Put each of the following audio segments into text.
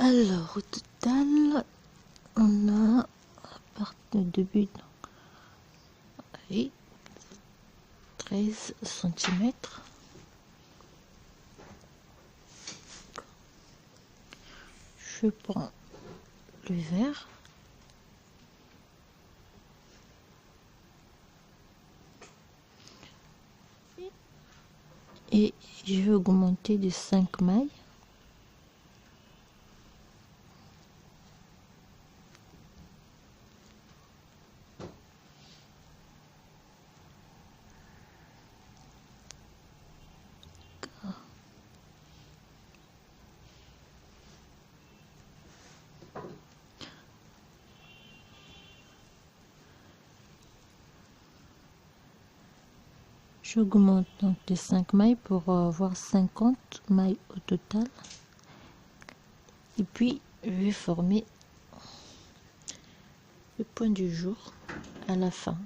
Alors, au total, on a, à partir du début, allez, 13 centimètres. Je prends le vert. Et je vais augmenter de 5 mailles. J'augmente donc de 5 mailles pour avoir 50 mailles au total. Et puis, je vais former le point du jour à la fin.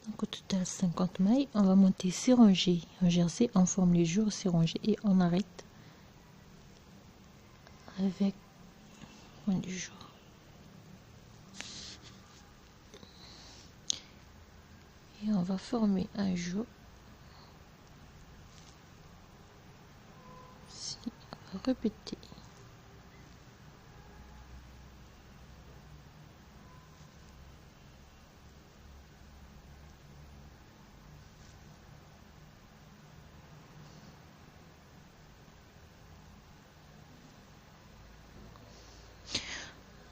Donc au total 50 mailles, on va monter 6 rangées en jersey, on forme les jours 6 rangées et on arrête avec point du jour. Et on va former un jour. Ici, on va répéter.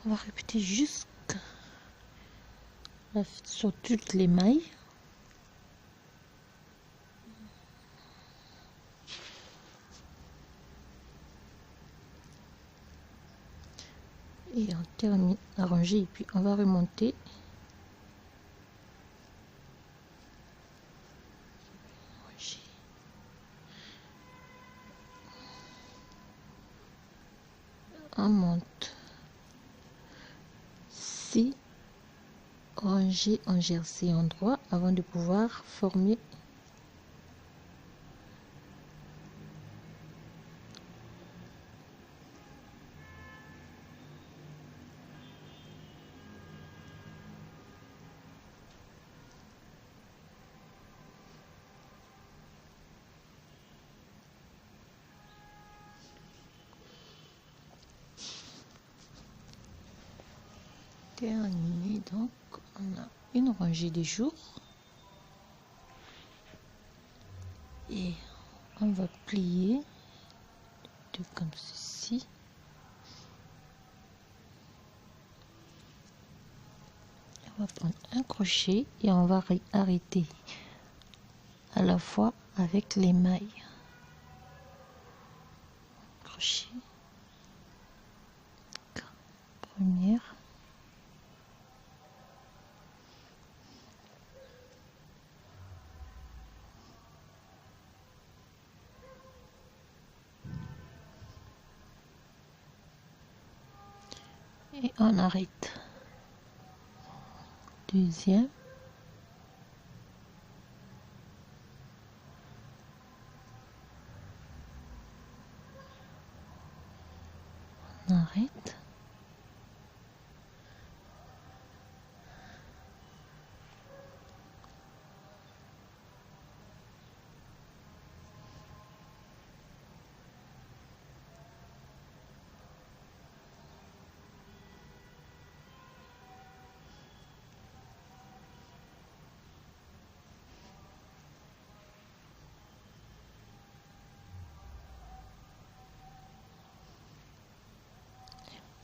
On va répéter jusqu'à sur toutes les mailles. Et on termine à ranger et puis on va remonter. On monte 6 rangées en jersey en droit avant de pouvoir former terminé. Donc on a une rangée de jours et on va plier comme ceci. On va prendre un crochet et on va arrêter à la fois avec les mailles. Crochet, première, et on arrête. Deuxième, on arrête.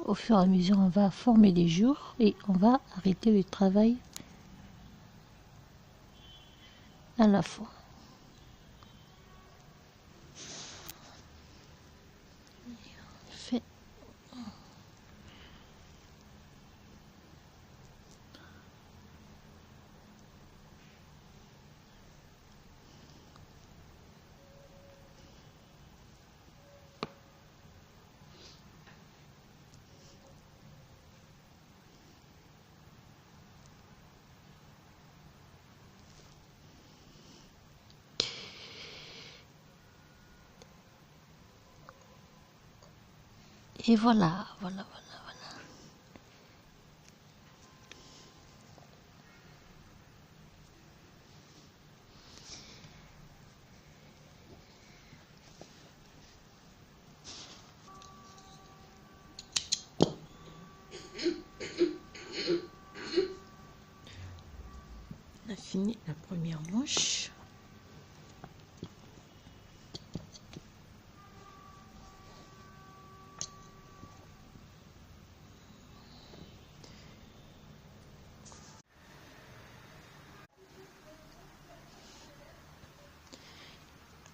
au fur et à mesure, on va former les jours et on va arrêter le travail à la fois. Fait. Et voilà. On a fini la première manche.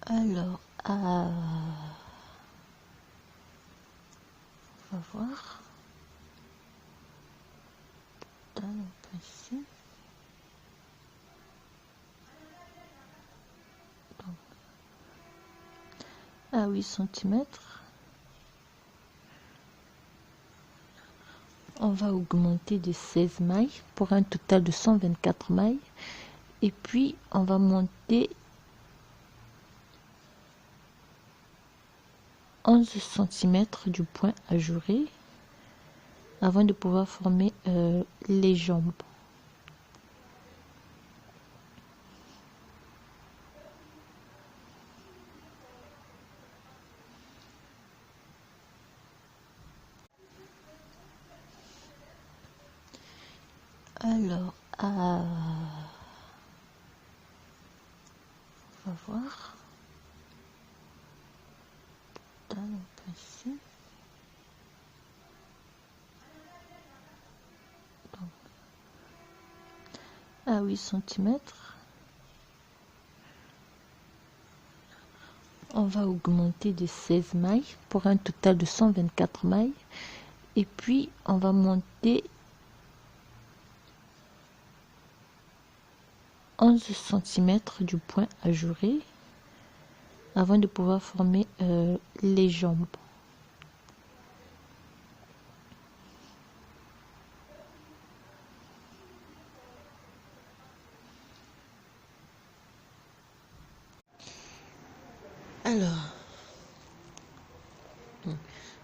Alors, on va voir. Ici. Donc, à 8 cm. On va augmenter de 16 mailles pour un total de 124 mailles. Et puis, on va monter 11 cm du point ajouré avant de pouvoir former les jambes. Alors, on va voir. Ici. Donc, à 8 cm. On va augmenter de 16 mailles pour un total de 124 mailles. Et puis, on va monter 11 cm du point ajouré avant de pouvoir former les jambes. Alors,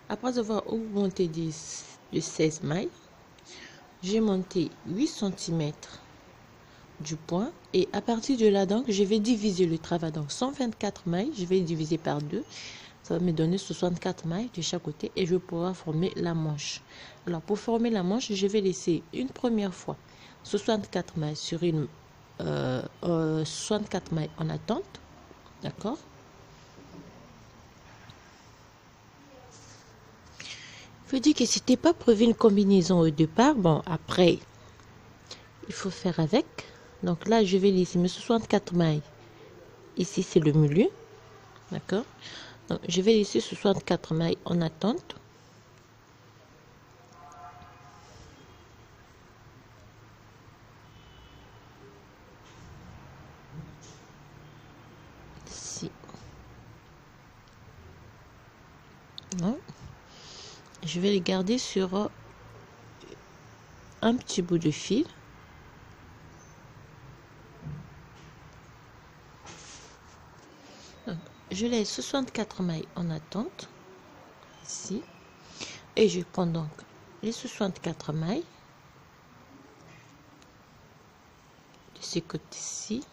après avoir augmenté de 16 mailles, j'ai monté 8 cm du point et à partir de là, donc, je vais diviser le travail. Donc, 124 mailles, je vais diviser par 2. Ça va me donner 64 mailles de chaque côté et je vais pouvoir former la manche. Alors, pour former la manche, je vais laisser une première fois 64 mailles sur une 64 mailles en attente. D'accord? Il faut dire que c'était pas prévu une combinaison au départ. Bon, après, il faut faire avec. Donc là, je vais laisser mes 64 mailles. Ici, c'est le milieu. D'accord? Donc, je vais laisser 64 mailles en attente. Ici. Non. Je vais les garder sur un petit bout de fil. Donc, je laisse 64 mailles en attente. Ici. Et je prends donc les 64 mailles de ce côté-ci.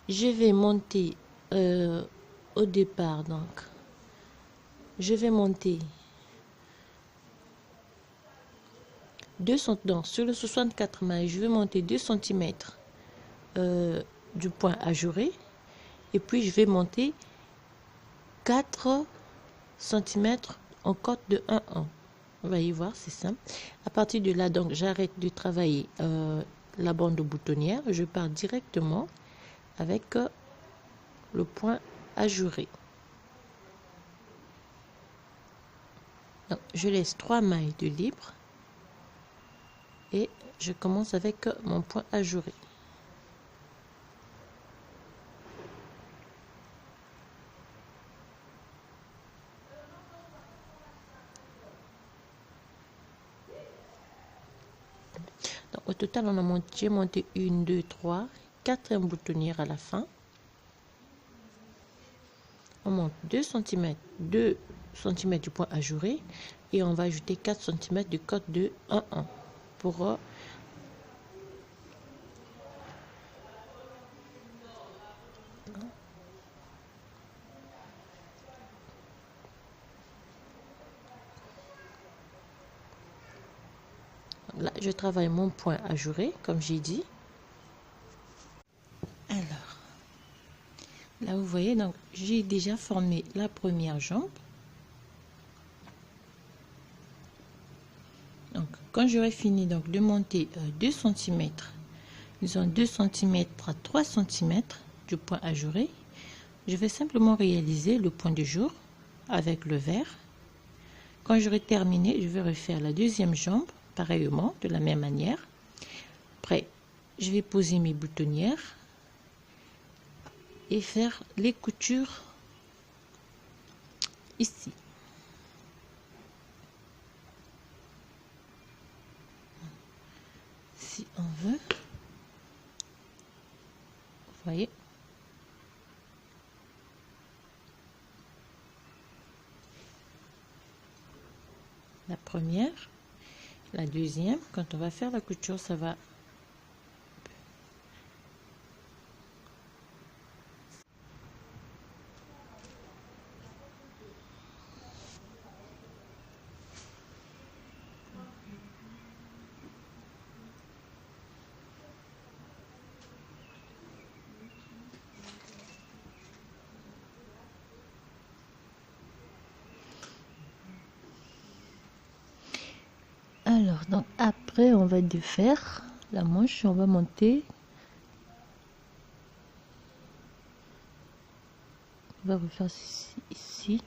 Je vais monter au départ, donc je vais monter 2 cm, donc sur le 64 mailles, je vais monter 2 cm du point ajouré et puis je vais monter 4 cm en corde de 1-1. On va y voir, c'est simple. À partir de là, donc j'arrête de travailler la bande boutonnière. Je pars directement avec le point ajouré. Donc, je laisse 3 mailles de libre et je commence avec mon point ajouré. Donc, au total, j'ai monté 1, 2, 3, 4 boutonnières à la fin. On monte 2 cm du point ajouré et on va ajouter 4 cm de corde de 1-1 pour là, je travaille mon point ajouré, comme j'ai dit. Alors, là, vous voyez, donc j'ai déjà formé la première jambe. Donc, quand j'aurai fini donc, de monter 2 cm, disons 2 cm à 3 cm du point ajouré, je vais simplement réaliser le point de jour avec le vert. Quand j'aurai terminé, je vais refaire la deuxième jambe, pareillement, de la même manière. Après, je vais poser mes boutonnières et faire les coutures ici. Si on veut, vous voyez. La première, la deuxième, quand on va faire la couture, ça va. Alors, donc après, on va défaire la manche, on va monter. On va refaire ici.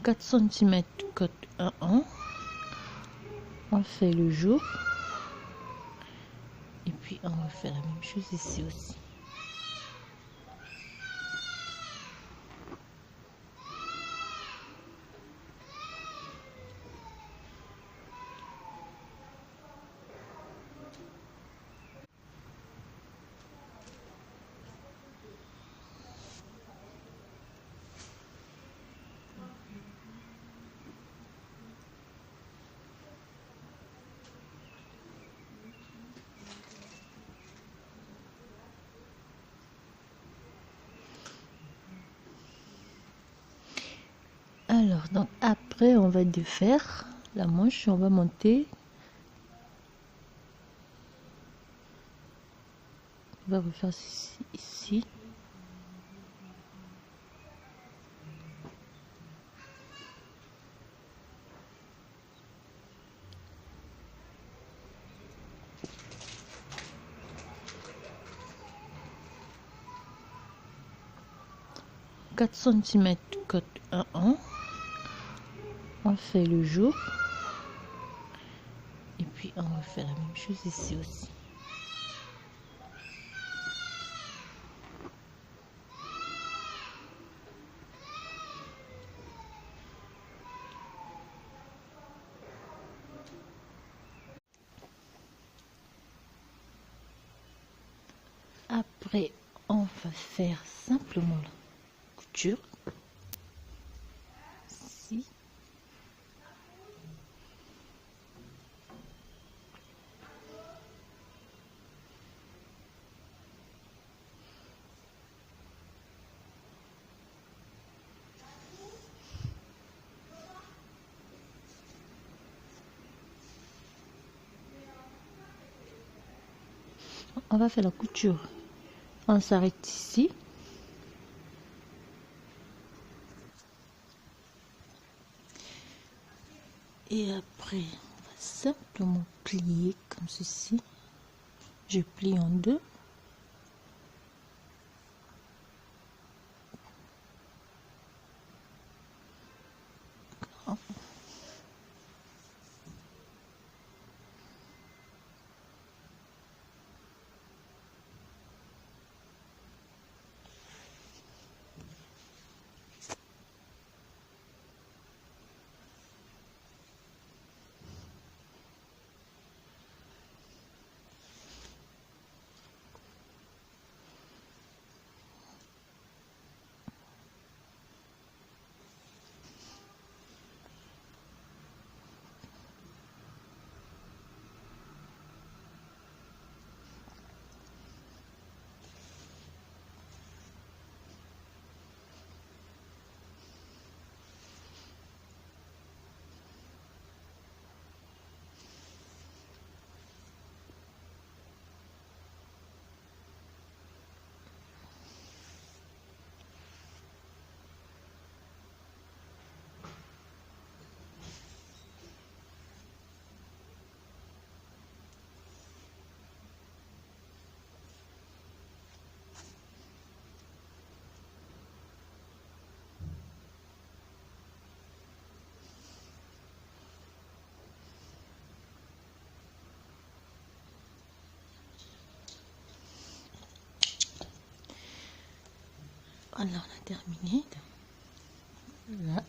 « 4 cm corde 1-1. On fait le jour. Et puis on va faire la même chose ici aussi. Alors, donc après, on va défaire la manche, on va monter. On va refaire ici. « 4 cm corde 1-1. On fait le jour. Et puis on va faire la même chose ici aussi. Après, on va faire simplement la couture. Ici. on va faire la couture. On s'arrête ici. Et après, on va simplement plier comme ceci. Je plie en deux. Voilà, on a terminé. Là.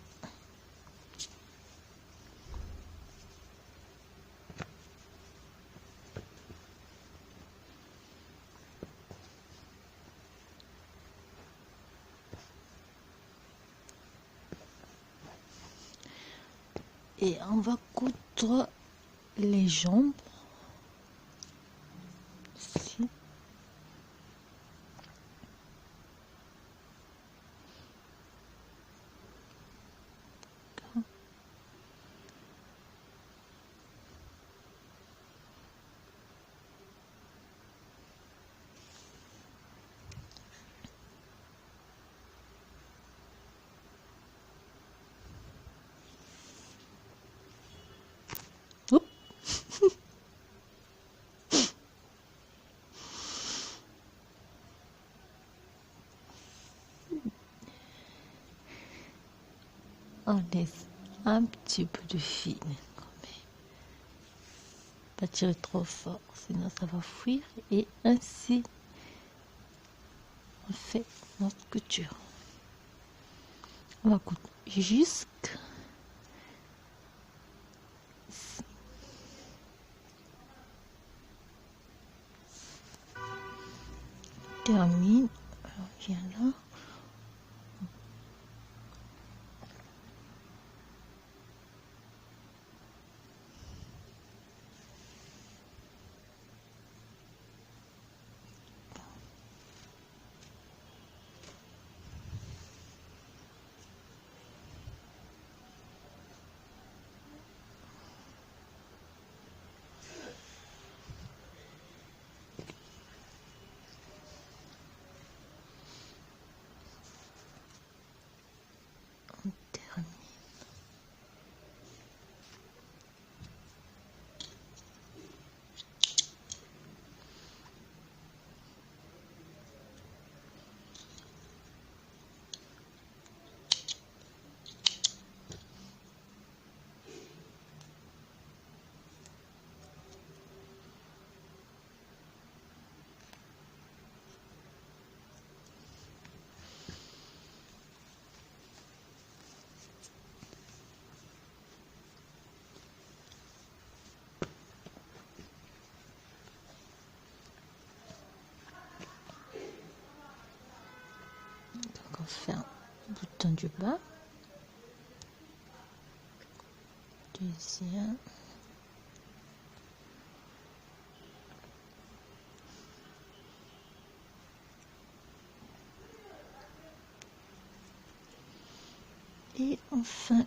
Et on va coudre les jambes. Ici. Oups. On laisse un petit peu de fil quand même. Pas tirer trop fort, sinon ça va fuir. Et ainsi, on fait notre couture. On va coudre jusqu'à termine. On vient là. On termine. Donc on fait un bouton du bas. Deuxième. Et enfin